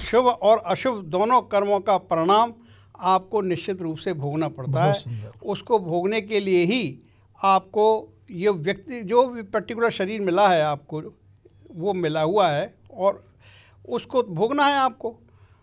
शुभ और अशुभ दोनों कर्मों का परिणाम आपको निश्चित रूप से भोगना पड़ता है। उसको भोगने के लिए ही आपको ये व्यक्ति जो भी पर्टिकुलर शरीर मिला है आपको, वो मिला हुआ है और उसको भोगना है आपको।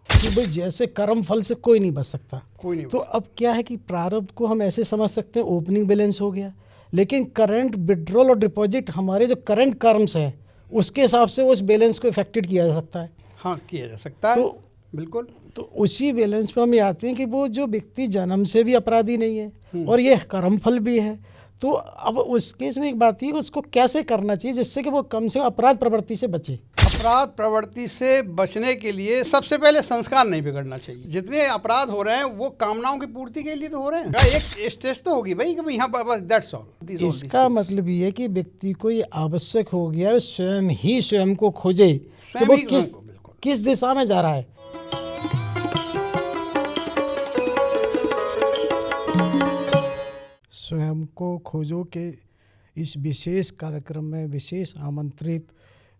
कि भाई जैसे कर्म फल से कोई नहीं बच सकता, कोई नहीं। तो अब क्या है कि प्रारब्ध को हम ऐसे समझ सकते हैं ओपनिंग बैलेंस हो गया, लेकिन करंट विड्रॉल और डिपॉजिट हमारे जो करंट कर्म्स हैं उसके हिसाब से उस बैलेंस को इफेक्टेड किया जा सकता है। हाँ, किया जा सकता है। तो बिल्कुल। तो उसी बैलेंस पे हम ये आते हैं कि वो जो व्यक्ति जन्म से भी अपराधी नहीं है और ये कर्म फल भी है, तो अब उस केस में एक बात ही उसको कैसे करना चाहिए जिससे कि वो कम से कम अपराध प्रवृत्ति से बचे। अपराध प्रवृत्ति से बचने के लिए सबसे पहले संस्कार नहीं बिगड़ना चाहिए। जितने अपराध हो रहे हैं वो कामनाओं की पूर्ति के लिए तो हो रहे हैं। एक स्टेज तो होगी भाई कि यहाँ पर बस दैट्स ऑल। इसका मतलब ये है कि व्यक्ति को ये आवश्यक हो गया स्वयं ही स्वयं को खोजे कि वो किस दिशा में जा रहा है। स्वयं को खोजो के इस विशेष कार्यक्रम में विशेष आमंत्रित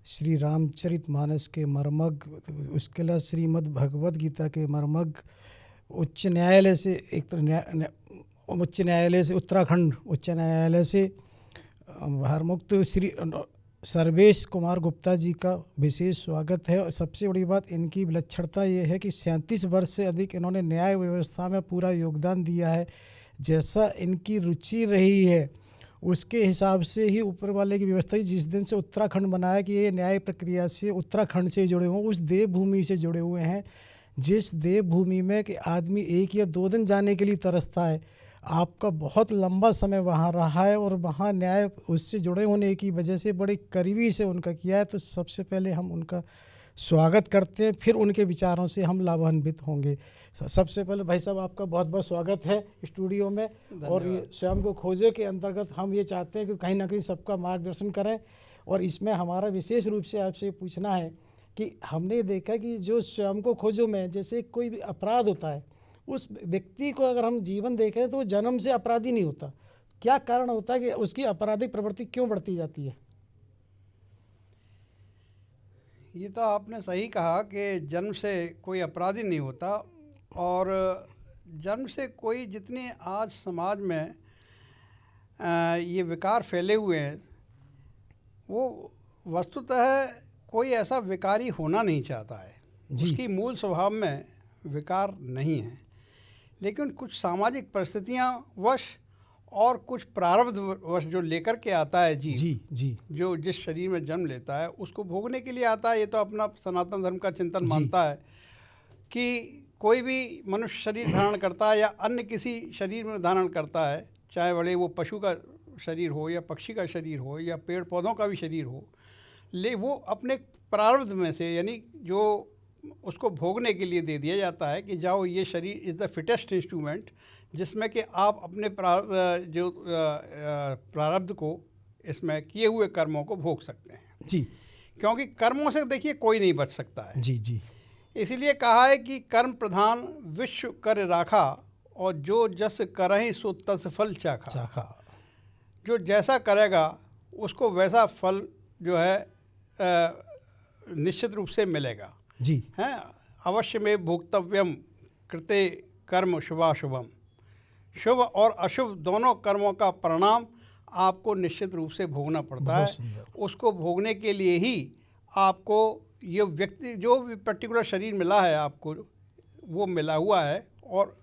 श्री रामचरितमानस के मर्मज्ञ, उसके अलावा श्रीमद् भगवद गीता के मर्मज्ञ, उच्च न्यायालय से उत्तराखंड उच्च न्यायालय से भारमुक्त श्री सर्वेश कुमार गुप्ता जी का विशेष स्वागत है। और सबसे बड़ी बात इनकी विलक्षणता ये है कि 37 वर्ष से अधिक इन्होंने न्याय व्यवस्था में पूरा योगदान दिया है। जैसा इनकी रुचि रही है उसके हिसाब से ही ऊपर वाले की व्यवस्था, जिस दिन से उत्तराखंड बनाया कि ये न्याय प्रक्रिया से उत्तराखंड से जुड़े हुए, उस देवभूमि से जुड़े हुए हैं जिस देवभूमि में कि आदमी 1 या 2 दिन जाने के लिए तरसता है। आपका बहुत लंबा समय वहाँ रहा है और वहाँ न्याय उससे जुड़े होने की वजह से बड़े करीबी से उनका किया है। तो सबसे पहले हम उनका स्वागत करते हैं, फिर उनके विचारों से हम लाभान्वित होंगे। सबसे पहले भाई साहब आपका बहुत बहुत स्वागत है स्टूडियो में। और ये स्वयं को खोजे के अंतर्गत हम ये चाहते हैं कि कहीं ना कहीं सबका मार्गदर्शन करें। और इसमें हमारा विशेष रूप से आपसे पूछना है कि हमने देखा कि जो स्वयं को खोजो में जैसे कोई भी अपराध होता है, उस व्यक्ति को अगर हम जीवन देखें तो वो जन्म से अपराधी नहीं होता। क्या कारण होता है कि उसकी आपराधिक प्रवृत्ति क्यों बढ़ती जाती है? ये तो आपने सही कहा कि जन्म से कोई अपराधी नहीं होता। और जन्म से कोई जितने आज समाज में ये विकार फैले हुए हैं, वो वस्तुतः कोई ऐसा विकारी होना नहीं चाहता है। उसकी मूल स्वभाव में विकार नहीं है, लेकिन कुछ सामाजिक परिस्थितियां वश और कुछ प्रारब्ध वश जो लेकर के आता है जी जो जिस शरीर में जन्म लेता है उसको भोगने के लिए आता है। ये तो अपना सनातन धर्म का चिंतन मानता है कि कोई भी मनुष्य शरीर धारण करता है या अन्य किसी शरीर में धारण करता है, चाहे बड़े वो पशु का शरीर हो या पक्षी का शरीर हो या पेड़ पौधों का भी शरीर हो, वो अपने प्रारब्ध में से, यानी जो उसको भोगने के लिए दे दिया जाता है कि जाओ ये शरीर इज़ द फिटेस्ट इंस्ट्रूमेंट जिसमें कि आप अपने प्रारब्ध को, इसमें किए हुए कर्मों को भोग सकते हैं जी। क्योंकि कर्मों से देखिए कोई नहीं बच सकता है जी। इसीलिए कहा है कि कर्म प्रधान विश्व कर राखा और जो जस करहि सो तस फल चाखा। जो जैसा करेगा उसको वैसा फल जो है निश्चित रूप से मिलेगा जी। हैं अवश्य में भोक्तव्यम कृते कर्म शुभाशुभम। शुभ और अशुभ दोनों कर्मों का परिणाम आपको निश्चित रूप से भोगना पड़ता है। उसको भोगने के लिए ही आपको ये व्यक्ति जो भी पर्टिकुलर शरीर मिला है आपको, वो मिला हुआ है और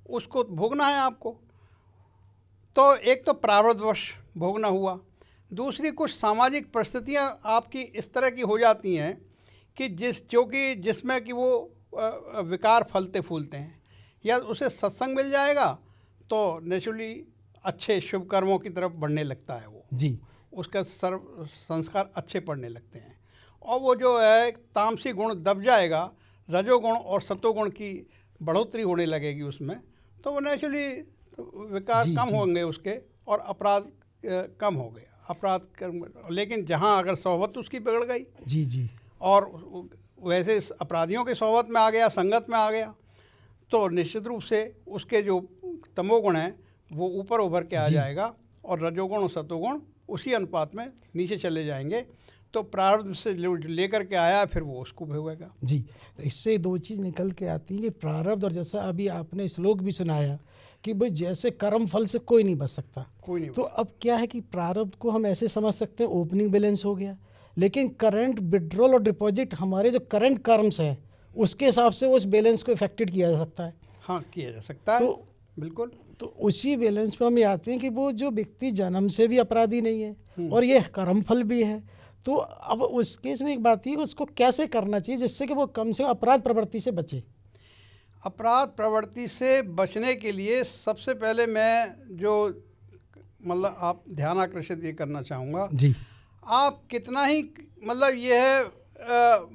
उसको भोगना है आपको। तो एक तो प्रारब्धवश भोगना हुआ, दूसरी कुछ सामाजिक परिस्थितियां आपकी इस तरह की हो जाती हैं कि जिसमें कि वो विकार फलते फूलते हैं, या उसे सत्संग मिल जाएगा तो नेचुरली अच्छे शुभ कर्मों की तरफ बढ़ने लगता है वो जी। उसका संस्कार अच्छे पड़ने लगते हैं और वो जो है तामसी गुण दब जाएगा, रजोगुण और सतोगुण की बढ़ोतरी होने लगेगी उसमें, तो वो नेचुरली विकार कम होंगे उसके और अपराध कम हो गया, अपराध कम। लेकिन जहाँ अगर सोहबत उसकी बिगड़ गई जी और वैसे अपराधियों के सोहबत में आ गया, संगत में आ गया, तो निश्चित रूप से उसके जो तमोगुण हैं वो ऊपर उभर के आ जाएगा और रजोगुण और सतोगुण उसी अनुपात में नीचे चले जाएंगे। तो प्रारब्ध से लेकर के आया, फिर वो उसको भोगेगा। जी, तो इससे दो चीज़ निकल के आती है कि प्रारब्ध, और जैसा अभी आपने श्लोक भी सुनाया कि भाई जैसे कर्म फल से कोई नहीं बच सकता, कोई नहीं। तो अब क्या है कि प्रारब्ध को हम ऐसे समझ सकते हैं ओपनिंग बैलेंस हो गया, लेकिन करंट विड्रॉल और डिपॉजिट हमारे जो करंट कर्म्स हैं उसके हिसाब से उस बैलेंस को इफेक्टेड किया जा सकता है। हाँ, किया जा सकता है, तो बिल्कुल। तो उसी बैलेंस पे हम ये आते हैं कि वो जो व्यक्ति जन्म से भी अपराधी नहीं है और ये कर्मफल भी है, तो अब उस केस में एक बात है कि उसको कैसे करना चाहिए जिससे कि वो कम से कम अपराध प्रवृत्ति से बचे। अपराध प्रवृत्ति से बचने के लिए सबसे पहले मैं जो मतलब आप ध्यान आकर्षित ये करना चाहूँगा, जी, आप कितना ही मतलब ये है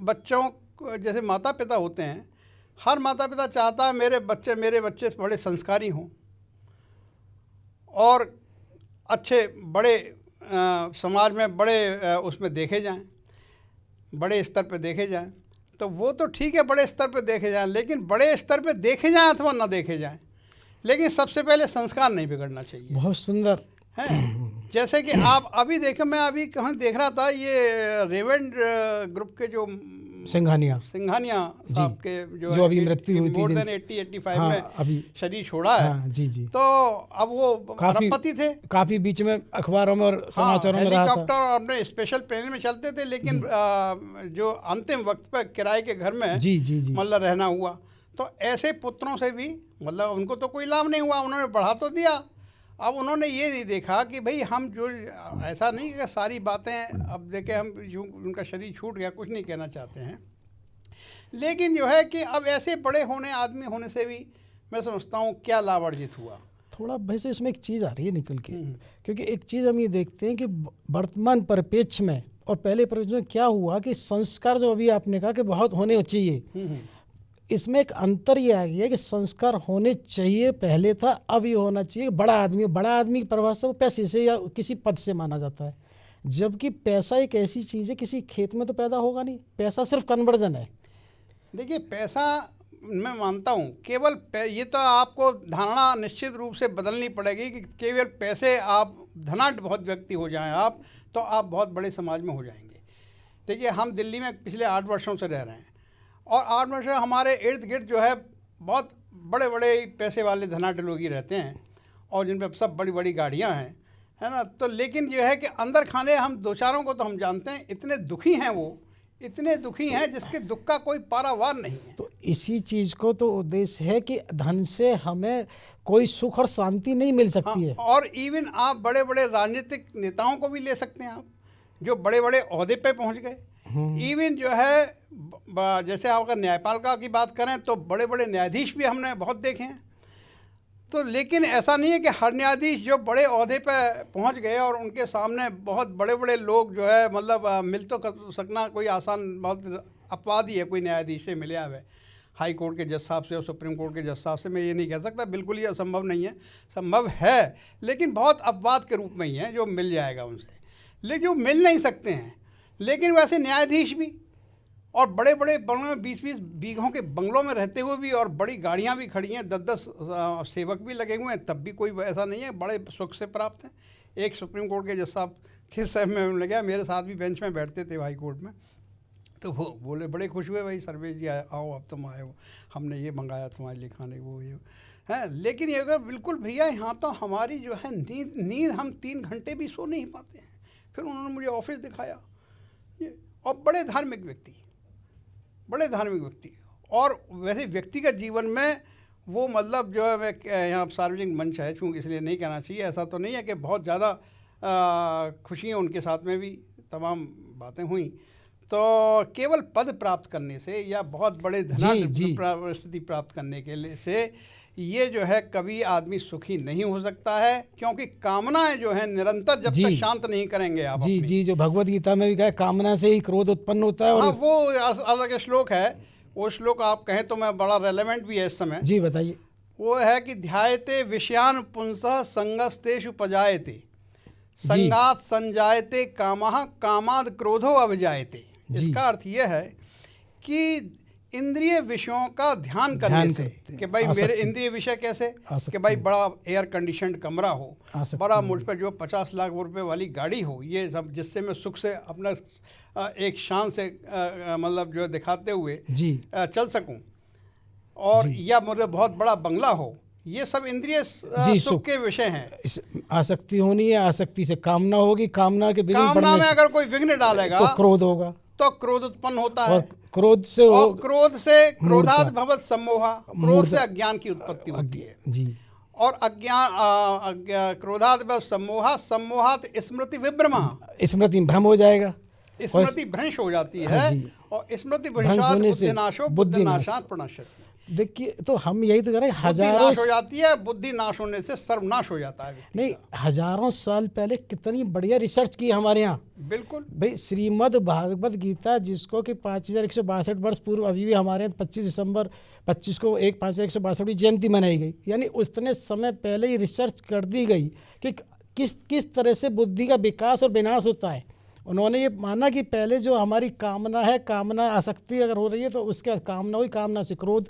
बच्चों जैसे माता पिता होते हैं, हर माता पिता चाहता है मेरे बच्चे बड़े संस्कारी हों और अच्छे बड़े समाज में बड़े उसमें देखे जाएं, बड़े स्तर पे देखे जाएं। तो वो तो ठीक है, बड़े स्तर पे देखे जाएं, लेकिन बड़े स्तर पे देखे जाएं अथवा ना देखे जाएं, लेकिन सबसे पहले संस्कार नहीं बिगड़ना चाहिए। बहुत सुंदर है। जैसे कि आप अभी देखें, मैं अभी कहाँ देख रहा था, ये रेवेंड ग्रुप के जो सिंघानिया साहब के जो अभी मृत्यु हुई थी, मोर देन 80-85 हाँ, में अभी शरीर छोड़ा है। हाँ, जी जी। तो अब वो अरबपति थे, काफी बीच में अखबारों में और समाचारों में रहा था। हेलीकॉप्टर और अपने स्पेशल प्लेन में चलते थे, लेकिन जो अंतिम वक्त पर किराए के घर में जी जी जी, मतलब रहना हुआ। तो ऐसे पुत्रों से भी मतलब उनको तो कोई लाभ नहीं हुआ, उन्होंने बढ़ा तो दिया। अब उन्होंने ये नहीं देखा कि भाई हम जो ऐसा नहीं कि सारी बातें अब देखें, हम यूँ उनका शरीर छूट गया, कुछ नहीं कहना चाहते हैं, लेकिन जो है कि अब ऐसे बड़े आदमी होने से भी मैं समझता हूँ क्या लाभ अर्जित हुआ। थोड़ा वैसे इसमें एक चीज़ आ रही है निकल के, क्योंकि एक चीज़ हम ये देखते हैं कि वर्तमान परिप्रेक्ष्य में और पहले परिप्रेक्ष्य में क्या हुआ कि संस्कार जो अभी आपने कहा कि बहुत होने चाहिए, इसमें एक अंतर ये आ गया है कि संस्कार होने चाहिए पहले था, अब ये होना चाहिए बड़ा आदमी की परिभाषा पैसे से या किसी पद से माना जाता है, जबकि पैसा एक ऐसी चीज़ है किसी खेत में तो पैदा होगा नहीं, पैसा सिर्फ कन्वर्जन है। देखिए, पैसा मैं मानता हूँ केवल ये तो आपको धारणा निश्चित रूप से बदलनी पड़ेगी कि केवल पैसे आप धनाढ्य बहुत व्यक्ति हो जाएं आप, तो आप बहुत बड़े समाज में हो जाएंगे। देखिए, हम दिल्ली में पिछले 8 वर्षों से रह रहे हैं और 8 वर्ष हमारे इर्द गिर्द जो है बहुत बड़े बड़े पैसे वाले धनाढ्य लोग ही रहते हैं और जिन पर सब बड़ी बड़ी गाड़ियाँ हैं, है ना। तो लेकिन जो है कि अंदर खाने हम दो चारों को तो हम जानते हैं, इतने दुखी हैं, वो इतने दुखी हैं जिसके दुख का कोई पारावार नहीं है। तो इसी चीज़ को तो उद्देश्य है कि धन से हमें कोई सुख और शांति नहीं मिल सकती है। और इवन आप बड़े बड़े राजनीतिक नेताओं को भी ले सकते हैं, आप जो बड़े बड़े ओहदे पे पहुंच गए। इवन जो है जैसे आप अगर न्यायपालिका की बात करें तो बड़े बड़े न्यायाधीश भी हमने बहुत देखे हैं। तो लेकिन ऐसा नहीं है कि हर न्यायाधीश जो बड़े ओहदे पे पहुंच गए और उनके सामने बहुत बड़े बड़े लोग जो है मतलब मिल तो कर सकना कोई आसान, बहुत अपवाद ही है कोई न्यायाधीश से मिले हुए। हाई कोर्ट के जज साहब से और सुप्रीम कोर्ट के जज साहब से मैं ये नहीं कह सकता, बिल्कुल ही असंभव नहीं है, संभव है, लेकिन बहुत अपवाद के रूप में ही है जो मिल जाएगा उनसे, लेकिन जो मिल नहीं सकते हैं। लेकिन वैसे न्यायाधीश भी और बड़े बड़े बंगलों में 20-20 बीघों के बंगलों में रहते हुए भी और बड़ी गाड़ियां भी खड़ी हैं, 10-10 सेवक भी लगे हुए हैं, तब भी कोई ऐसा नहीं है, बड़े सुख से प्राप्त हैं। एक सुप्रीम कोर्ट के जज साहब किस साहब में लगे, मेरे साथ भी बेंच में बैठते थे हाई कोर्ट में, तो वो बोले बड़े खुश हुए, भाई सर्वेश जी आओ अब तुम आए हो, हमने ये मंगाया तुम्हारे लिए खाने, वो ये है। लेकिन ये अगर बिल्कुल भैया यहाँ तो हमारी जो है नींद हम 3 घंटे भी सो नहीं पाते हैं। फिर उन्होंने मुझे ऑफिस दिखाया और बड़े धार्मिक व्यक्ति और वैसे व्यक्तिगत जीवन में वो मतलब जो है, मैं यहाँ सार्वजनिक मंच है चूँकि इसलिए नहीं कहना चाहिए, ऐसा तो नहीं है कि बहुत ज़्यादा खुशियाँ उनके साथ में भी तमाम बातें हुई, तो केवल पद प्राप्त करने से या बहुत बड़े धनाढ्य स्थिति प्राप्त करने के लिए से ये जो है कभी आदमी सुखी नहीं हो सकता है, क्योंकि कामनाएं जो है निरंतर जब तक शांत नहीं करेंगे आप जी जी, जो भगवत गीता में भी कहा कामना से ही क्रोध उत्पन्न होता है। और हाँ, वो अलग श्लोक है, वो श्लोक आप कहें तो मैं बड़ा रेलेवेंट भी है इस समय। जी बताइए। वो है कि ध्यायते विषयान पुंसः संगस्तेषु पजायते संगात संजायते कामः कामाद क्रोधो अभिजायते। इसका अर्थ ये है कि इंद्रिय विषयों का ध्यान करने ध्यान से करते हैं, कि भाई मेरे आसक्ति। इंद्रिय विषय कैसे आसक्ति। कि भाई बड़ा एयर कंडीशनड कमरा हो, आसक्ति। बड़ा मुझ पर जो 50 लाख रुपए वाली गाड़ी हो, ये सब जिससे मैं सुख से अपना एक शान से मतलब जो दिखाते हुए जी चल सकूं, और या मुझे बहुत बड़ा बंगला हो, ये सब इंद्रिय जी, सुख के विषय हैं। इस आसक्ति होनी है, आसक्ति से कामना होगी, कामना के बिगड़ कामना पड़ने में से अगर कोई विघ्न डालेगा तो क्रोध होगा, तो क्रोध उत्पन्न होता और है, क्रोध से और हो क्रोध से क्रोधात मूर्ता। भवत सम्मोहा, क्रोध मूर्ता। से अज्ञान की उत्पत्ति होती है, जी और क्रोधात भवत सम्मोहा, सम्मोहात स्मृति विभ्रमा, स्मृति में भ्रम हो जाएगा, स्मृति भ्रंश हो जाती है, हाँ जी। और स्मृति भ्रंश भ्रंशात होने से बुद्धिनाशो बुद्धि नाश। बुद्धिनाशात प्रणश्यति। देखिए तो हम यही तो कह रहे हैं, बुद्धि हजारों नाश हो जाती है, बुद्धि नाश होने से सर्वनाश हो जाता है व्यक्ति नहीं, हजारों साल पहले कितनी बढ़िया रिसर्च की हमारे यहाँ। का। बिल्कुल भाई श्रीमद् भागवत गीता, जिसको कि 5162 वर्ष पूर्व अभी भी हमारे यहाँ 25 दिसंबर 25 को 5162वीं जयंती मनाई गई, यानी उतने समय पहले ही रिसर्च कर दी गई कि किस तरह से बुद्धि का विकास और विनाश होता है। उन्होंने ये माना कि पहले जो हमारी कामना है, कामना आसक्ति अगर हो रही है तो उसके कामना हुई, कामना से क्रोध,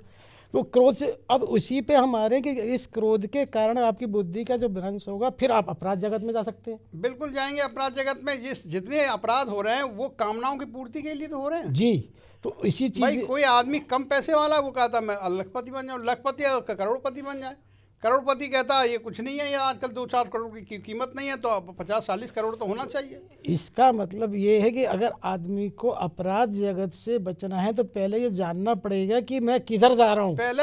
तो क्रोध से अब उसी पे हमारे कि इस क्रोध के कारण आपकी बुद्धि का जो विनाश होगा, फिर आप अपराध जगत में जा सकते हैं। बिल्कुल जाएंगे अपराध जगत में। जितने अपराध हो रहे हैं वो कामनाओं की पूर्ति के लिए तो हो रहे हैं। जी, तो इसी भाई चीज़ कोई आदमी कम पैसे वाला वो कहता मैं लखपति बन जाऊँ, लखपति करोड़पति बन जाए। करोड़पति कहता है ये कुछ नहीं है, ये आजकल 2-4 करोड़ की कीमत नहीं है, तो अब 50-40 करोड़ तो होना चाहिए। इसका मतलब ये है कि अगर आदमी को अपराध जगत से बचना है तो पहले ये जानना पड़ेगा कि मैं किधर जा रहा हूँ। पहले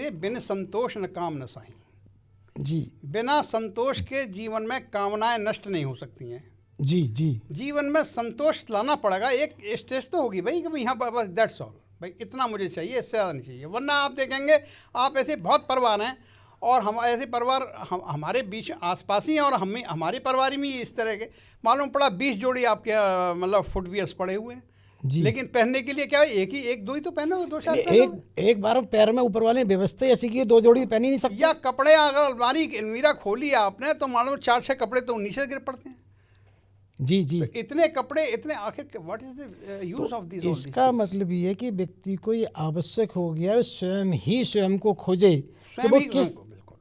ये बिन संतोष न काम न साई। जी बिना संतोष के जीवन में कामनाएं नष्ट नहीं हो सकती हैं। जी जी जीवन में संतोष लाना पड़ेगा। एक स्टेज तो होगी भाई कि भाई यहाँ पर बस दैट्स ऑल, भाई इतना मुझे चाहिए, इससे ज़्यादा नहीं चाहिए। वरना आप देखेंगे आप ऐसे बहुत परिवार हैं, और हम ऐसे परिवार हमारे बीच आसपास ही हैं, और हमारे परिवार में इस तरह के मालूम पड़ा 20 जोड़ी आपके मतलब फुटवियर्स पड़े हुए हैं, जी। लेकिन पहनने के लिए क्या है, एक दो ही तो पहनोगे, 2-4 पहनोगे। एक बार पैर में ऊपर वाले ने व्यवस्था ऐसी की 2 जोड़ी पहन ही नहीं सकते। या कपड़े अगर अलमीरा खोली आपने तो मालूम 4-6 कपड़े तो नीचे गिर पड़ते हैं। जी जी, तो इतने कपड़े, इतने आखिर what is the use of this? इसका मतलब ये है कि व्यक्ति को ये आवश्यक हो गया है स्वयं को खोजे कि वो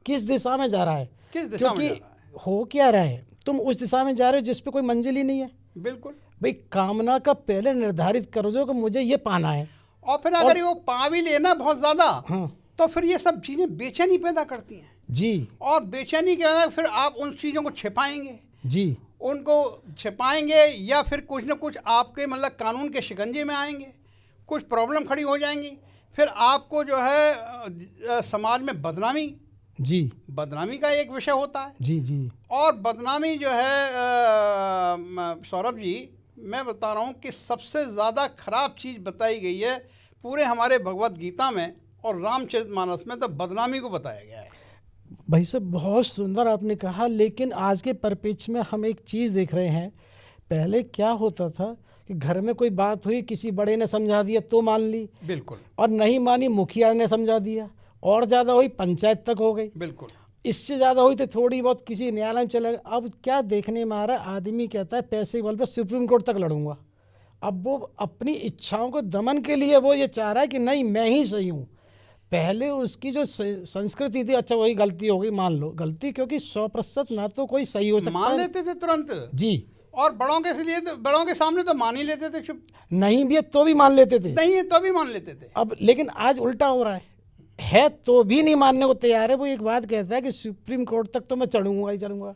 किस दिशा में जा रहा है, किस दिशा में जा क्योंकि रहा है। हो क्या रहा है, तुम उस दिशा में जा रहे हो जिस पे कोई मंजिल ही नहीं है। बिल्कुल। भाई कामना का पहले निर्धारित करो जो कि मुझे ये पाना है, और फिर अगर वो पा भी लेना बहुत ज्यादा, हाँ तो फिर ये सब चीजें बेचैनी पैदा करती हैं, जी और बेचैनी के बाद फिर आप उन चीजों को छिपाएंगे, जी उनको छिपाएंगे, या फिर कुछ ना कुछ आपके मतलब कानून के शिकंजे में आएंगे, कुछ प्रॉब्लम खड़ी हो जाएंगी, फिर आपको जो है समाज में बदनामी का एक विषय होता है। जी जी, और बदनामी जो है सौरभ जी, मैं बता रहा हूँ कि सबसे ज़्यादा खराब चीज़ बताई गई है पूरे हमारे भगवत गीता में और रामचरितमानस में, तो बदनामी को बताया गया है। भाई साहब बहुत सुंदर आपने कहा, लेकिन आज के परिप्रेक्ष्य में हम एक चीज़ देख रहे हैं। पहले क्या होता था कि घर में कोई बात हुई, किसी बड़े ने समझा दिया तो मान ली, बिल्कुल, और नहीं मानी मुखिया ने समझा दिया, और ज़्यादा हुई पंचायत तक हो गई, बिल्कुल। इससे ज़्यादा हुई तो थोड़ी बहुत किसी न्यायालय में चला गया। अब क्या देखने में आ रहा है, आदमी कहता है पैसे के बल पर सुप्रीम कोर्ट तक लड़ूंगा। अब वो अपनी इच्छाओं को दमन के लिए वो ये चाह रहा है कि नहीं मैं ही सही हूँ। पहले उसकी जो संस्कृति थी, अच्छा वही गलती हो गई, मान लो गलती, क्योंकि 100% ना तो कोई सही हो सकता मान लेते थे तुरंत जी, और बड़ों के सामने तो मान ही लेते थे, चुप नहीं भी है तो भी मान लेते थे, नहीं है तो भी मान लेते थे। अब लेकिन आज उल्टा हो रहा है तो भी नहीं मानने को तैयार है। वो एक बात कहता है कि सुप्रीम कोर्ट तक तो मैं चढ़ूंगा ही चढ़ूंगा।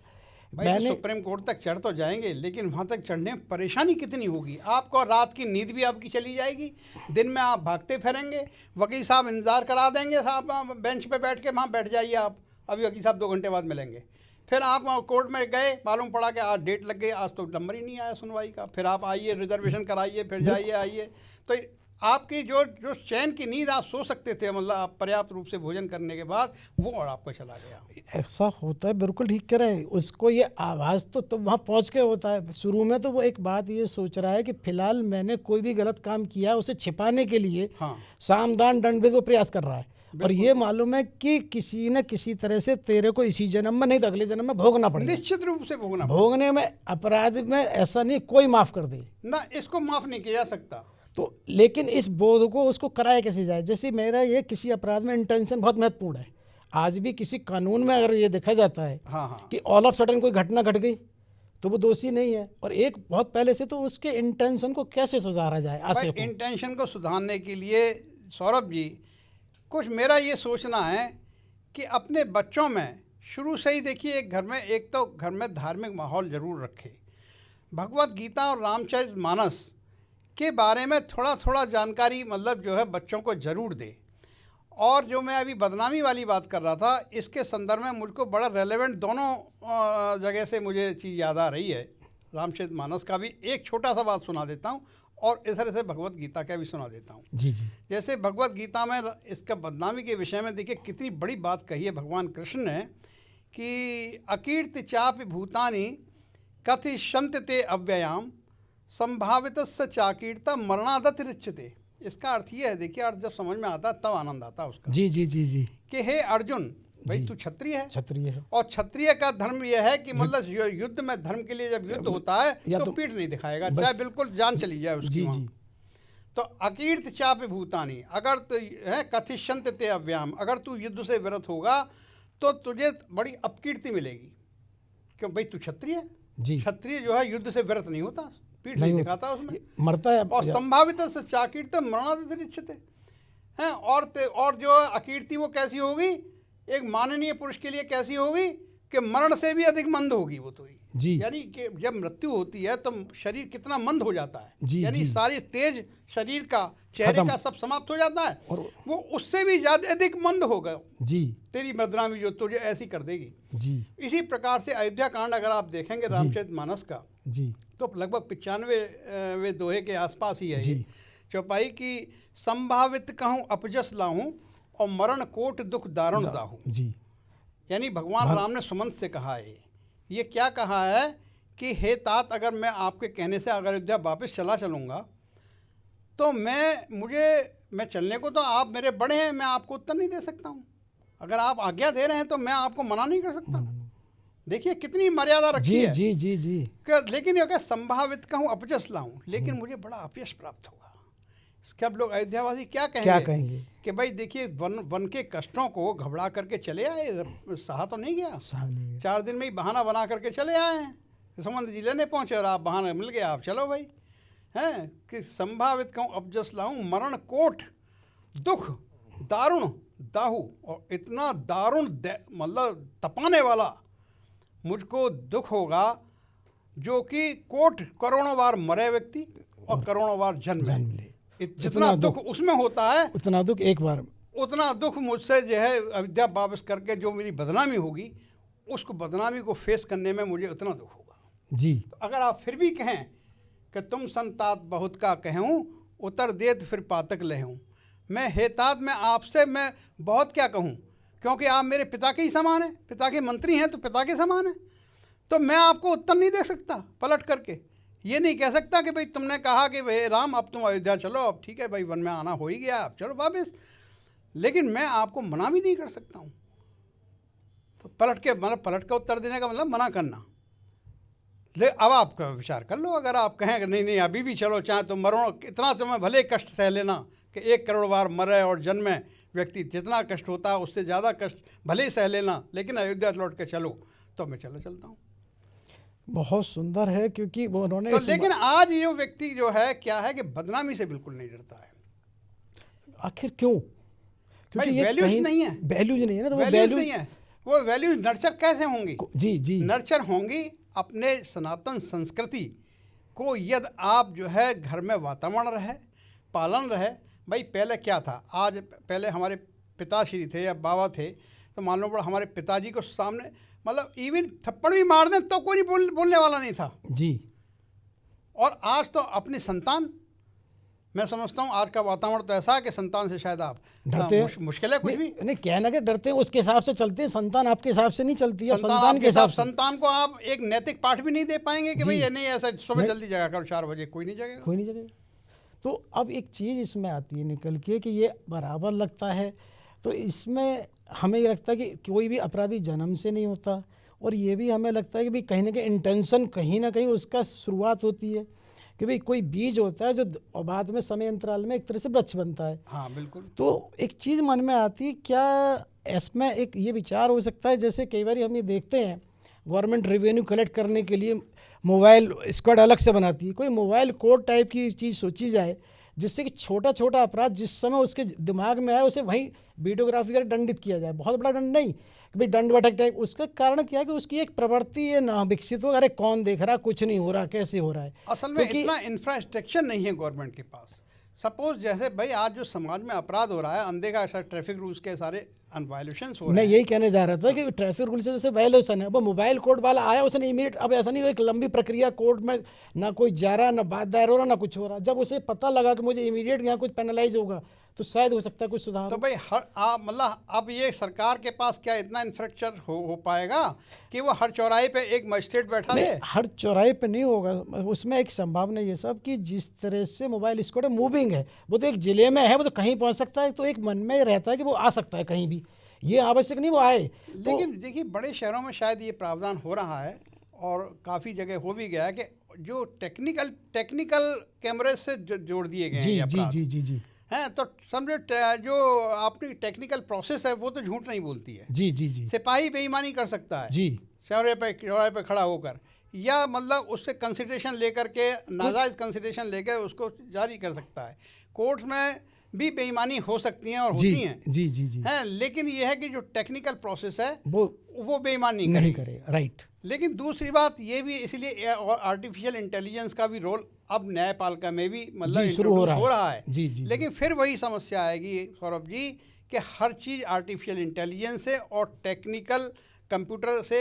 भाई तो सुप्रीम कोर्ट तक चढ़ तो जाएंगे, लेकिन वहाँ तक चढ़ने में परेशानी कितनी होगी आपको। रात की नींद भी आपकी चली जाएगी, दिन में आप भागते फिरेंगे, वकील साहब इंतज़ार करा देंगे, साहब बेंच पे बैठ के वहाँ बैठ जाइए आप, अभी वकील साहब 2 घंटे बाद मिलेंगे। फिर आप कोर्ट में गए, मालूम पड़ा कि आज डेट लग गई, आज तो नंबर ही नहीं आया सुनवाई का, फिर आप आइए रिजर्वेशन कराइए, फिर जाइए आइए, तो आपकी जो चैन की नींद आप सो सकते थे, मतलब आप पर्याप्त रूप से भोजन करने के बाद, वो और आपको चला गया। ऐसा होता है, बिल्कुल ठीक कह रहे हैं। उसको ये आवाज़ तो वहाँ पहुँच के होता है। शुरू में तो वो एक बात ये सोच रहा है कि फिलहाल मैंने कोई भी गलत काम किया, उसे छिपाने के लिए हाँ, सामदान दंड वो प्रयास कर रहा है, और ये मालूम है कि किसी न किसी तरह से तेरे को इसी जन्म में नहीं तो अगले जन्म में भोगना पड़ेगा। निश्चित रूप से भोगना। भोगने में अपराध में ऐसा नहीं कोई माफ़ कर दे ना, इसको माफ़ नहीं किया जा सकता। तो लेकिन इस बोध को उसको कराया कैसे जाए। जैसे मेरा ये किसी अपराध में इंटेंशन बहुत महत्वपूर्ण है। आज भी किसी कानून में अगर ये देखा जाता है हाँ हाँ कि ऑल ऑफ सडन कोई घटना घट गई तो वो दोषी नहीं है, और एक बहुत पहले से, तो उसके इंटेंशन को कैसे सुधारा जाए आशय को। इंटेंशन को सुधारने के लिए सौरभ जी, कुछ मेरा ये सोचना है कि अपने बच्चों में शुरू से ही देखिए, एक घर में, एक तो घर में धार्मिक माहौल जरूर रखे, भगवत गीता और रामचरितमानस के बारे में थोड़ा थोड़ा जानकारी मतलब जो है बच्चों को ज़रूर दे। और जो मैं अभी बदनामी वाली बात कर रहा था, इसके संदर्भ में मुझको बड़ा रेलेवेंट दोनों जगह से मुझे चीज़ याद आ रही है। रामचरितमानस का भी एक छोटा सा बात सुना देता हूँ और इस तरह से भगवत गीता का भी सुना देता हूँ। जी जी। जैसे भगवत गीता में इसका बदनामी के विषय में देखिए कितनी बड़ी बात कही है भगवान कृष्ण ने कि अकीर्ति चापि भूतानि कथिष्यन्ति ते अव्ययाम संभावितस्य चाकीर्ता मरणादति रिच्यते। इसका अर्थ ये है, देखिए अर्थ जब समझ में आता है तब आनंद आता है उसका। जी जी जी जी। कि हे अर्जुन, भाई तू क्षत्रिय है, क्षत्रिय है, और क्षत्रिय का धर्म यह है कि मतलब युद्ध में, धर्म के लिए जब युद्ध होता है तो पीठ नहीं दिखाएगा, चाहे बिल्कुल जान चली जाए उसकी। जी। तो अकीर्ति चापि भूतानि, अगर तो है कथिष्यन्ति ते अव्याम, अगर तू युद्ध से विरत होगा तो तुझे बड़ी अपकीर्ति मिलेगी। क्यों भाई, तू क्षत्रिय है। क्षत्रिय जो है युद्ध से विरत नहीं होता, पीठ नहीं दिखाता, उसमें मरता है। और संभावित से चाकीर्त मरणादित हैं। और जो अकीर्ति वो कैसी होगी, एक माननीय पुरुष के लिए कैसी होगी कि मरण से भी अधिक मंद होगी वो तो जी। यानी कि जब मृत्यु होती है तो शरीर कितना मंद हो जाता है जी, यानी सारी तेज शरीर का, चेहरे का सब समाप्त हो जाता है, और वो उससे भी ज्यादा अधिक मंद होगा जी, तेरी बदनामी जो तुझे ऐसी कर देगी जी। इसी प्रकार से अयोध्या कांड अगर आप देखेंगे रामचरितमानस का जी, तो लगभग 95वें दोहे के आसपास ही है ये चौपाई की, संभावित कहूँ अपजस लाहूं और मरण कोट दुख दारुण दाहूं जी। यानी भगवान राम ने सुमंत से कहा है, ये क्या कहा है कि हे तात, अगर मैं आपके कहने से अगर अयोध्या वापस चलूँगा तो मैं चलने को तो आप मेरे बड़े हैं, मैं आपको उत्तर नहीं दे सकता हूँ। अगर आप आज्ञा दे रहे हैं तो मैं आपको मना नहीं कर सकता। देखिए कितनी मर्यादा रखी है जी जी जी। लेकिन अगर संभावित कहूँ अपजस लाऊं, लेकिन मुझे बड़ा अपयश प्राप्त होगा। इसके अब लोग अयोध्यावासी क्या कहेंगे कि भाई देखिए वन के कष्टों को घबरा करके चले आए, सहा तो नहीं गया, 4 दिन में ही बहाना बना करके चले आए हैं, संबंध जिले ने पहुँचे और आप बहाना मिल गया, आप चलो भाई हैं। कि संभावित कहूँ अपजस लाऊं, मरण कोट दुख दारुण दाहू, और इतना दारुण मतलब तपाने वाला मुझको दुख होगा जो कि कोट करोड़ों बार मरे व्यक्ति और करोड़ों बार जन्म ले। जितना दुख उसमें होता है उतना दुख एक बार, उतना दुख मुझसे जो है अयोध्या वापस करके जो मेरी बदनामी होगी, उसको बदनामी को फेस करने में मुझे उतना दुख होगा जी। तो अगर आप फिर भी कहें कि तुम संतात बहुत का कहूँ, उतर देत फिर पातक लहूँ, मैं हेतात में आपसे मैं बहुत क्या कहूँ, क्योंकि आप मेरे पिता के ही समान हैं, पिता के मंत्री हैं तो पिता के समान हैं, तो मैं आपको उत्तर नहीं दे सकता पलट करके। ये नहीं कह सकता कि भाई तुमने कहा कि भाई राम अब तुम अयोध्या चलो, अब ठीक है भाई वन में आना हो ही गया, अब चलो वापस, लेकिन मैं आपको मना भी नहीं कर सकता हूँ। तो पलट का उत्तर देने का मतलब मना करना। अब आप विचार कर लो, अगर आप कहें कि नहीं अभी भी चलो, चाहे तुम मरो, इतना तुम्हें भले कष्ट सह लेना कि 1 करोड़ बार मरे और जन्मे व्यक्ति, जितना कष्ट होता है उससे ज़्यादा कष्ट भले ही सह लेना, लेकिन अयोध्या लौट के चलो, तो मैं चलता हूँ। बहुत सुंदर है, क्योंकि वो उन्होंने तो लेकिन आज ये व्यक्ति जो है क्या है कि बदनामी से बिल्कुल नहीं डरता है। आखिर क्यों? क्योंकि ये वैल्यूज नहीं है, वैल्यूज नहीं है ना, तो वैल्यूज नहीं है। वो वैल्यूज नर्चर कैसे होंगी जी जी, नर्चर होंगी अपने सनातन संस्कृति को, यदि आप जो है घर में वातावरण रहे, पालन रहे। भाई पहले क्या था, आज पहले हमारे पिताश्री थे या बाबा थे, तो मान लो बड़ा हमारे पिताजी को सामने मतलब इवन थप्पड़ भी मार दें तो कोई नहीं बोलने वाला नहीं था जी। और आज तो अपनी संतान, मैं समझता हूँ आज का वातावरण तो ऐसा है कि संतान से शायद आप डरते हैं, मुश्किल है कुछ भी नहीं कहना कि डरते हैं, उसके हिसाब से चलते हैं। संतान आपके हिसाब से नहीं चलती है, संतान के हिसाब से। संतान को आप एक नैतिक पाठ भी नहीं दे पाएंगे कि भाई ये नहीं ऐसा सुबह जल्दी जगा करो 4 बजे, कोई नहीं जगेगा। तो अब एक चीज़ इसमें आती है निकल के कि ये बराबर लगता है, तो इसमें हमें ये लगता है कि कोई भी अपराधी जन्म से नहीं होता, और ये भी हमें लगता है कि भाई कहीं ना कहीं इंटेंशन कहीं ना कहीं उसका शुरुआत होती है, कि भाई कोई बीज होता है जो और बाद में समय अंतराल में एक तरह से वृक्ष बनता है। हाँ बिल्कुल। तो एक चीज़ मन में आती है, क्या इसमें एक ये विचार हो सकता है, जैसे कई बार हम ये देखते हैं गवर्नमेंट रेवेन्यू कलेक्ट करने के लिए मोबाइल स्क्वाड अलग से बनाती है, कोई मोबाइल कोड टाइप की चीज़ सोची जाए जिससे कि छोटा छोटा अपराध जिस समय उसके दिमाग में आए उसे वहीं वीडियोग्राफी कर दंडित किया जाए, बहुत बड़ा दंड नहीं कि भाई दंड वटक टाइप। उसका कारण क्या है कि उसकी एक प्रवृत्ति ये ना विकसित हो, अरे कौन देख रहा, कुछ नहीं हो रहा, कैसे हो रहा है। असल में इतना इंफ्रास्ट्रक्चर नहीं है गवर्नमेंट के पास। सपोज जैसे भाई आज जो समाज में अपराध हो रहा है, अनदेखा ट्रैफिक रूल्स के सारे वायलेशंस हो मैं रहे हैं। यही कहने जा रहा था कि ट्रैफिक रूल से जैसे वायलेशन है, वो मोबाइल कोड वाला आया उसने इमीडिएट, अब ऐसा नहीं एक लंबी प्रक्रिया कोर्ट में ना कोई जा रहा, ना बात दायर हो रहा, ना कुछ हो रहा, जब उसे पता लगा कि मुझे इमीडिएट यहाँ कुछ पेनलाइज होगा तो शायद हो सकता है कुछ सुधार तो हो। भाई मतलब अब ये सरकार के पास क्या इतना इंफ्रास्ट्रक्चर हो पाएगा कि वो हर चौराहे पे एक मजिस्ट्रेट बैठा नहीं, दे? हर चौराहे पे नहीं होगा, उसमें एक संभावना ये सब कि जिस तरह से मोबाइल स्क्वाड मूविंग है, वो तो एक जिले में है, वो तो कहीं पहुंच सकता है, तो एक मन में रहता है कि वो आ सकता है कहीं भी, ये आवश्यक नहीं वो आए। लेकिन देखिए बड़े शहरों में शायद ये प्रावधान हो रहा है और काफ़ी जगह हो भी गया है कि जो टेक्निकल कैमरे से जोड़ दिए गए हैं जी ये जी अपराध जी जी जी हैं, तो समझो जो आपकी टेक्निकल प्रोसेस है वो तो झूठ नहीं बोलती है। जी जी जी सिपाही बेईमानी कर सकता है जी चौराहे पे खड़ा होकर, या मतलब उससे कंसिडरेशन लेकर के नाजायज़ कंसिडरेशन लेकर उसको जारी कर सकता है। कोर्ट्स में भी बेईमानी हो सकती हैं और जी होती हैं जी जी जी हैं, लेकिन यह है कि जो टेक्निकल प्रोसेस है वो बेईमानी नहीं करेगी। करेगा, राइट। लेकिन दूसरी बात ये भी इसलिए और आर्टिफिशियल इंटेलिजेंस का भी रोल अब न्यायपालिका में भी मतलब जी, शुरू हो रहा है। जी जी लेकिन फिर वही समस्या आएगी सौरभ जी कि हर चीज़ आर्टिफिशियल इंटेलिजेंस से और टेक्निकल कंप्यूटर से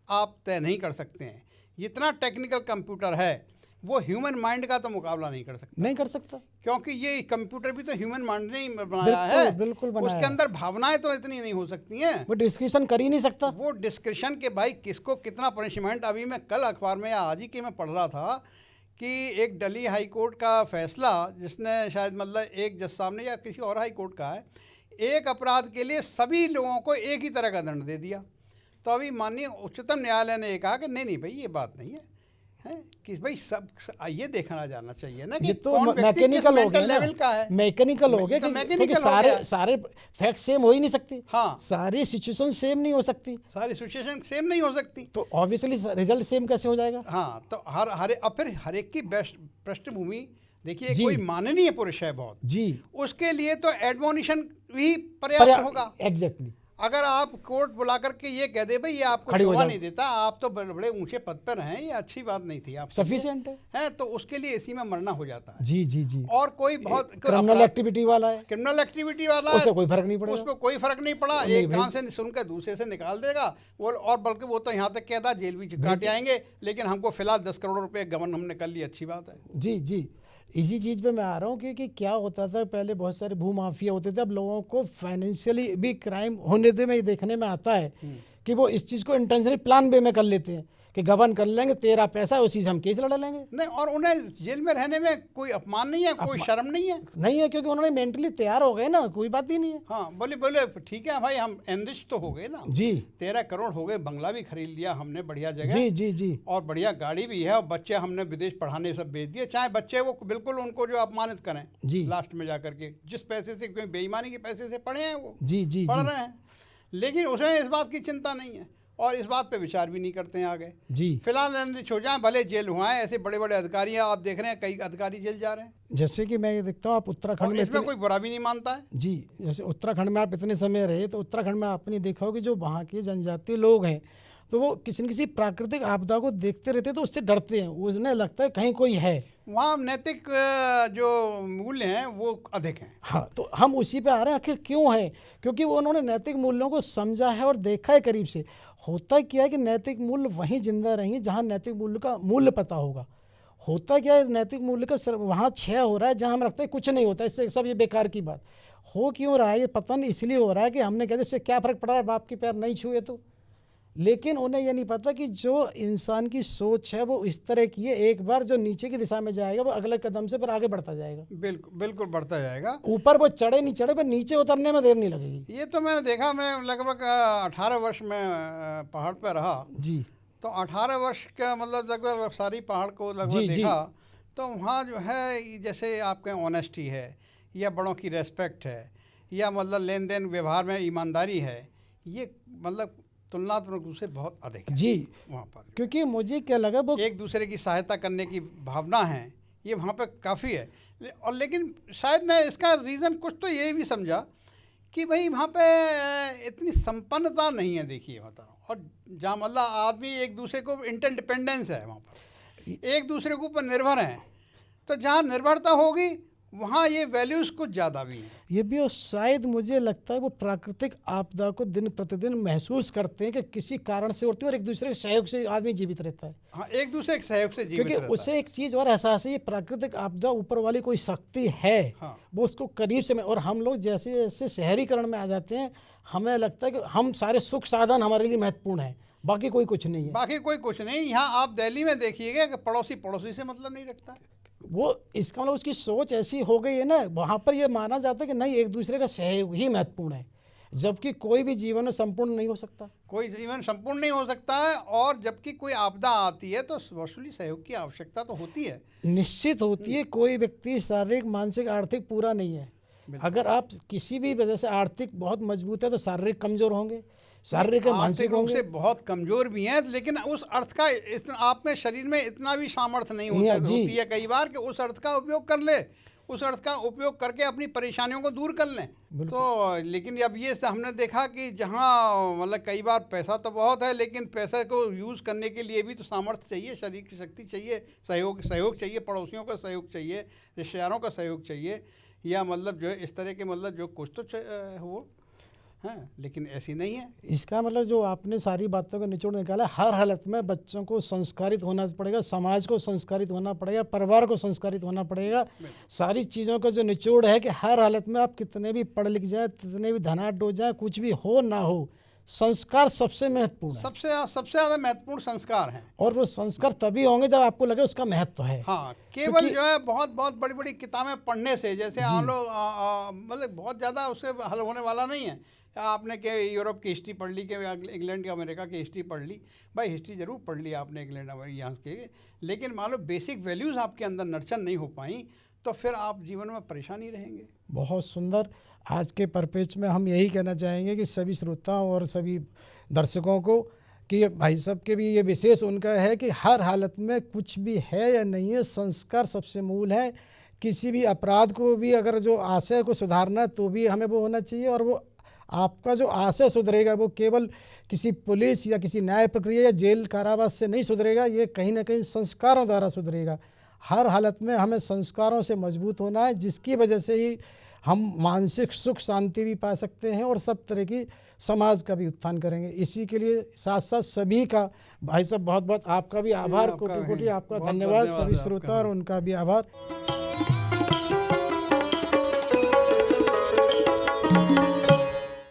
आप तय नहीं कर सकते हैं। जितना टेक्निकल कंप्यूटर है वो ह्यूमन माइंड का तो मुकाबला नहीं कर सकता, नहीं कर सकता, क्योंकि ये कंप्यूटर भी तो ह्यूमन माइंड ने ही बनाया है। बिल्कुल बनाया उसके अंदर भावनाएं तो इतनी नहीं हो सकती हैं, वो डिस्कशन कर ही नहीं सकता। वो डिस्कशन के भाई किसको कितना पनिशमेंट। अभी मैं कल अखबार में या आज ही के मैं पढ़ रहा था कि एक दिल्ली हाई कोर्ट का फैसला, जिसने शायद मतलब एक जज साहब ने या किसी और हाई कोर्ट का है, एक अपराध के लिए सभी लोगों को एक ही तरह का दंड दे दिया। तो अभी माननीय उच्चतम न्यायालय ने ये कहा कि नहीं भाई ये बात नहीं है, कि भाई सब ये देखना जाना चाहिए ना कि ये तो कौन व्यक्ति मैकेनिकल किस हो गया मेंटल ना, लेवल का है। मैकेनिकल हो गया, तो क्योंकि मैकेनिकल हो गया। सारे फैक्ट सेम हो ही नहीं सकती। हाँ, सारी सिचुएशन सेम नहीं हो सकती, सारी सिचुएशन सेम नहीं हो सकती, तो ऑब्वियसली रिजल्ट सेम कैसे हो जाएगा। हाँ, तो फिर हर एक की बेस्ट पृष्ठभूमि देखिए। जी। कोई माननीय पुरुष है बहुत, जी उसके लिए तो एडमोनिशन भी पर्याप्त होगा। एग्जैक्टली। अगर आप कोर्ट बुला करके ये कह दे भाई ये आपको खड़ी हो शोभा जाओ। नहीं देता, आप तो बड़े बड़े ऊंचे पद पर हैं, ये अच्छी बात नहीं थी, आप सफिशिएंट है, तो उसके लिए इसी में मरना हो जाता है। जी जी जी। और कोई बहुत क्रिमिनल एक्टिविटी वाला है, क्रिमिनल एक्टिविटी वाला उसे है, कोई फर्क नहीं पड़ेगा, उसको कोई फर्क नहीं पड़ा, नहीं एक भाई। कान से सुनकर दूसरे से निकाल देगा वो, और बल्कि वो तो यहाँ तक कहता जेल भी काट आएंगे, लेकिन हमको फिलहाल 10 करोड़ रुपए गबन हमने कर ली, अच्छी बात है। जी जी। इसी चीज़ पे मैं आ रहा हूँ कि क्या होता था पहले, बहुत सारे भू माफिया होते थे, अब लोगों को फाइनेंशियली भी क्राइम होने दे में ये देखने में आता है कि वो इस चीज़ को इंटेंशनली प्लान वे में कर लेते हैं कि गबन कर लेंगे, तेरा पैसा उसी से हम केस लड़ा लेंगे। नहीं, और उन्हें जेल में रहने में कोई अपमान नहीं है, कोई शर्म नहीं है। नहीं है, क्योंकि उन्होंने मेंटली तैयार हो गए ना, कोई बात ही नहीं है। हाँ, बोले ठीक है भाई, हम एनरिच तो हो गए ना जी 13 करोड़ हो गए, बंगला भी खरीद लिया हमने बढ़िया जगह, जी जी जी और बढ़िया गाड़ी भी है, और बच्चे हमने विदेश पढ़ाने सब भेज दिए। चाहे बच्चे वो बिल्कुल उनको जो अपमानित करें जी लास्ट में जा करके, जिस पैसे से, क्योंकि बेईमानी के पैसे से पढ़े हैं वो, जी जी पढ़ जी रहे हैं, लेकिन उसे इस बात की चिंता नहीं है और इस बात पे विचार भी नहीं करते हैं आगे। जी। फिलहाल एनरिच हो जाए, भले जेल हुआ है, ऐसे बड़े बड़े अधिकारी हैं, आप देख रहे हैं कई अधिकारी जेल जा रहे हैं, जैसे कि मैं ये देखता हूँ आप उत्तराखंड और में इसमें कोई बुरा भी नहीं मानता है। जी, जैसे उत्तराखंड में आप इतने समय रहे, तो उत्तराखंड में आपने देखा हो कि जो वहाँ के जनजातीय लोग हैं, तो वो किसी न किसी प्राकृतिक आपदा को देखते रहते हैं, तो उससे डरते हैं, उन्हें लगता है कहीं कोई है। वहाँ नैतिक जो मूल्य हैं वो अधिक हैं। हाँ, तो हम उसी पे आ रहे हैं, आखिर क्यों है? क्योंकि वो उन्होंने नैतिक मूल्यों को समझा है और देखा है करीब से। होता क्या है कि नैतिक मूल्य वहीं जिंदा रहेंगे जहाँ नैतिक मूल्य का मूल्य पता होगा। होता क्या है, नैतिक मूल्य का वहाँ क्षय हो रहा है जहाँ हमें लगता है कुछ नहीं होता, इससे सब ये बेकार की बात हो क्यों रहा है। ये पतन इसलिए हो रहा है कि हमने कहते इससे क्या फ़र्क पड़ा है, बाप के पैर नहीं छुए तो। लेकिन उन्हें ये नहीं पता कि जो इंसान की सोच है वो इस तरह की है, एक बार जो नीचे की दिशा में जाएगा वो अगले कदम से फिर आगे बढ़ता जाएगा। बिल्कुल बिल्कुल बढ़ता जाएगा। ऊपर वो चढ़े नहीं चढ़े, पर नीचे उतरने में देर नहीं लगेगी। ये तो मैंने देखा, मैं लगभग 18 वर्ष में पहाड़ पर रहा जी। तो 18 वर्ष का मतलब लगभग सारी पहाड़ को लगभग जी, जी। देखा, तो वहाँ जो है जैसे आपके ऑनेस्टी है या बड़ों की रेस्पेक्ट है या मतलब लेन देन व्यवहार में ईमानदारी है, ये मतलब तुलनात्मक रूप से बहुत अधिक है जी। वहाँ पर। क्योंकि मुझे क्या लगा वो एक दूसरे की सहायता करने की भावना है, ये वहाँ पे काफ़ी है। और लेकिन शायद मैं इसका रीज़न कुछ तो ये भी समझा कि भाई वहाँ पे इतनी संपन्नता नहीं है, देखिए बता रहा हूँ। और जहाँ मतलब आदमी एक दूसरे को इंटरडिपेंडेंस है वहाँ पर, एक दूसरे के ऊपर निर्भर हैं। तो जहाँ निर्भरता होगी वहाँ ये वैल्यूज़ कुछ ज़्यादा भी हैं। ये भी, और शायद मुझे लगता है वो प्राकृतिक आपदा को दिन प्रतिदिन महसूस करते हैं कि किसी कारण से होती है और एक दूसरे के सहयोग से आदमी जीवित रहता है। हाँ, एक दूसरे के सहयोग से जीवित क्योंकि रहता उसे एक चीज़ और एहसास है, ये प्राकृतिक आपदा ऊपर वाली कोई शक्ति है। हाँ। वो उसको करीब से और हम लोग जैसे जैसे शहरीकरण में आ जाते हैं, हमें लगता है कि हम सारे सुख साधन हमारे लिए महत्वपूर्ण है, बाकी कोई कुछ नहीं है। बाकी कोई कुछ नहीं। यहाँ आप दिल्ली में देखिएगा कि पड़ोसी पड़ोसी से मतलब नहीं रखता। वो इसका मतलब उसकी सोच ऐसी हो गई है ना, वहाँ पर ये माना जाता है कि नहीं, एक दूसरे का सहयोग ही महत्वपूर्ण है, जबकि कोई भी जीवन में संपूर्ण नहीं हो सकता। कोई जीवन संपूर्ण नहीं हो सकता है। और जबकि कोई आपदा आती है तो वसूली सहयोग की आवश्यकता तो होती है, निश्चित होती है। कोई व्यक्ति शारीरिक, मानसिक, आर्थिक पूरा नहीं है। अगर आप किसी भी वजह से आर्थिक बहुत मजबूत है तो शारीरिक कमजोर होंगे, शारीरिक और मानसिक रूप होंगे। से बहुत कमजोर भी हैं, लेकिन उस अर्थ का इतना आप में शरीर में इतना भी सामर्थ्य नहीं होती है कई बार कि उस अर्थ का उपयोग कर ले, उस अर्थ का उपयोग करके अपनी परेशानियों को दूर कर लें। तो लेकिन अब ये हमने देखा कि जहाँ मतलब कई बार पैसा तो बहुत है, लेकिन पैसे को यूज़ करने के लिए भी तो सामर्थ्य चाहिए, शरीर की शक्ति चाहिए, सहयोग चाहिए, पड़ोसियों का सहयोग चाहिए, रिश्तेदारों का सहयोग चाहिए, या मतलब जो इस तरह के मतलब जो कुछ तो हो। हाँ, लेकिन ऐसी नहीं है। इसका मतलब जो आपने सारी बातों का निचोड़ निकाला, हर हालत में बच्चों को संस्कारित होना पड़ेगा, समाज को संस्कारित होना पड़ेगा, परिवार को संस्कारित होना पड़ेगा। सारी चीज़ों का जो निचोड़ है कि हर हालत में आप कितने भी पढ़ लिख जाए, कितने भी धनाढ्य हो जाए, कुछ भी हो ना हो, संस्कार सबसे महत्वपूर्ण है। सबसे ज़्यादा महत्वपूर्ण संस्कार हैं। और वो संस्कार तभी होंगे जब आपको लगे उसका महत्व है। हाँ, केवल जो है बहुत बड़ी बड़ी किताबें पढ़ने से जैसे हम लोग मतलब बहुत ज़्यादा उससे हल होने वाला नहीं है। आपने क्या यूरोप की हिस्ट्री पढ़ ली, कि इंग्लैंड की, अमेरिका की हिस्ट्री पढ़ ली, भाई हिस्ट्री ज़रूर पढ़ ली आपने इंग्लैंड यहाँ के, लेकिन मान लो बेसिक वैल्यूज़ आपके अंदर नर्चर नहीं हो पाई तो फिर आप जीवन में परेशानी रहेंगे। बहुत सुंदर। आज के परिपेक्ष में हम यही कहना चाहेंगे कि सभी श्रोताओं और सभी दर्शकों को कि भाई साहब के भी ये विशेष उनका है कि हर हालत में कुछ भी है या नहीं है, संस्कार सबसे मूल है। किसी भी अपराध को भी अगर जो आशय को सुधारना है तो भी हमें वो होना चाहिए, और वो आपका जो आशय सुधरेगा वो केवल किसी पुलिस या किसी न्याय प्रक्रिया या जेल कारावास से नहीं सुधरेगा, ये कहीं ना कहीं संस्कारों द्वारा सुधरेगा। हर हालत में हमें संस्कारों से मजबूत होना है, जिसकी वजह से ही हम मानसिक सुख शांति भी पा सकते हैं और सब तरह की समाज का भी उत्थान करेंगे। इसी के लिए साथ साथ सभी का भाई साहब बहुत बहुत आपका भी आभार, कोटि कोटि आपका धन्यवाद, सभी श्रोता और उनका भी आभार।